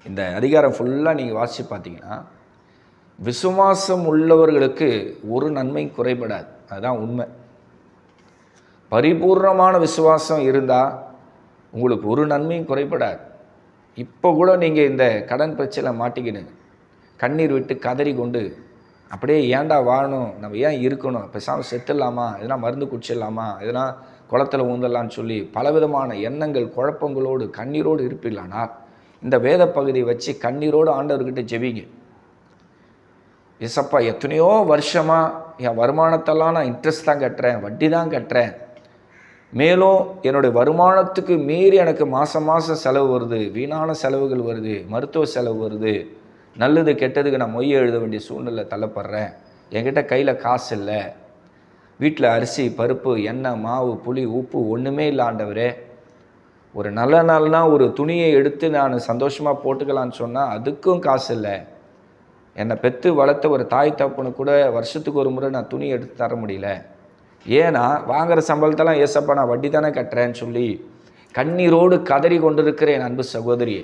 இந்த அதிகாரம் ஃபுல்லாக நீங்கள் வாசித்து பார்த்தீங்கன்னா, விசுவாசம் உள்ளவர்களுக்கு ஒரு நன்மை குறைபடாது. அதுதான் உண்மை. பரிபூர்ணமான விசுவாசம் இருந்தால் உங்களுக்கு ஒரு நன்மையும் குறைபடாது. இப்போ கூட நீங்கள் இந்த கடன் பிரச்சனை மாட்டிக்கின்னு கண்ணீர் விட்டு கதறி கொண்டு அப்படியே ஏன்டா வாழணும், நம்ம ஏன் இருக்கணும், பேசாமல் செத்துடலாமா, எதனா மருந்து குடிச்சிடலாமா, எதனா குளத்தில் ஊந்தலான்னு சொல்லி பலவிதமான எண்ணங்கள் குழப்பங்களோடு கண்ணீரோடு இருப்பில்லானா இந்த வேத பகுதியை வச்சு கண்ணீரோடு ஆண்டவர்கிட்ட ஜெபிங்க. ஏசப்பா, எத்தனையோ வருஷமாக என் வருமானத்தெல்லாம் நான் இன்ட்ரெஸ்ட் தான் கட்டுறேன், வட்டி தான் கட்டுறேன், மேலும் என்னுடைய வருமானத்துக்கு மீறி எனக்கு மாதம் மாதம் செலவு வருது, வீணான செலவுகள் வருது, மருத்துவ செலவு வருது, நல்லது கெட்டதுக்கு நான் மொய் எழுத வேண்டிய சூழ்நிலை தள்ளப்படுறேன், என்கிட்ட கையில் காசு இல்லை, வீட்டில் அரிசி பருப்பு எண்ணெய் மாவு புளி உப்பு ஒன்றுமே இல்லை ஆண்டவரே, ஒரு நல்ல நாள்னா ஒரு துணியை எடுத்து நான் சந்தோஷமாக போட்டுக்கலான்னு சொன்னால் அதுக்கும் காசு இல்லை, என்னை பெற்று வளர்த்த ஒரு தாய் தப்புன்னு கூட வருஷத்துக்கு ஒரு முறை நான் துணி எடுத்து தர முடியல, ஏன்னா வாங்குகிற சம்பளத்தெல்லாம் ஏசப்பா நான் வட்டி தானே கட்டுறேன்னு சொல்லி கண்ணீரோடு கதறி கொண்டிருக்கிற என் அன்பு சகோதரியே,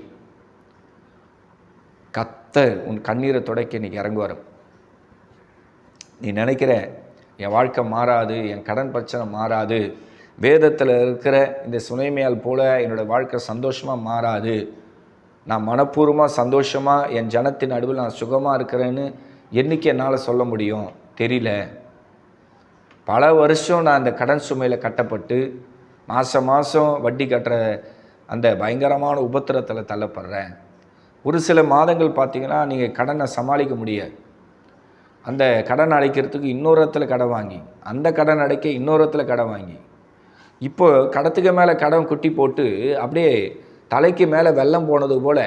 கர்த்தர் உன் கண்ணீரை துடைக்க இன்னைக்கு இறங்குவார். நீ நினைக்கிற என் வாழ்க்கை மாறாது, என் கடன் பிரச்சனை மாறாது, வேதத்தில் இருக்கிற இந்த சுனைமையால் போல என்னோடய வாழ்க்கை சந்தோஷமாக மாறாது, நான் மனப்பூர்வமாக சந்தோஷமாக என் ஜனத்தின் நடுவில் நான் சுகமாக இருக்கிறேன்னு என்றைக்கு என்னால் சொல்ல முடியும் தெரியல. பல வருஷம் நான் அந்த கடன் சுமையில் கட்டப்பட்டு மாதம் மாதம் வட்டி கட்டுற அந்த பயங்கரமான உபத்திரத்தில் தள்ளப்படுறேன். ஒரு சில மாதங்கள் பார்த்திங்கன்னா நீங்கள் கடனை சமாளிக்க முடியாது. அந்த கடன் அடைக்கிறதுக்கு இன்னொரு இடத்துல கடன் வாங்கி, அந்த கடன் அடைக்க இன்னொரு இடத்துல கடன் வாங்கி, இப்போ கடத்துக்கு மேலே கடன் குட்டி போட்டு அப்படியே தலைக்கு மேலே வெள்ளம் போனது போல்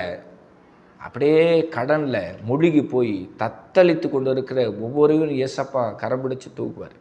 அப்படியே கடனில் மூழ்கி போய் தத்தளித்து கொண்டு இருக்கிற ஒவ்வொருவரும் ஏசப்பா கரம் பிடிச்சு தூக்குவார்.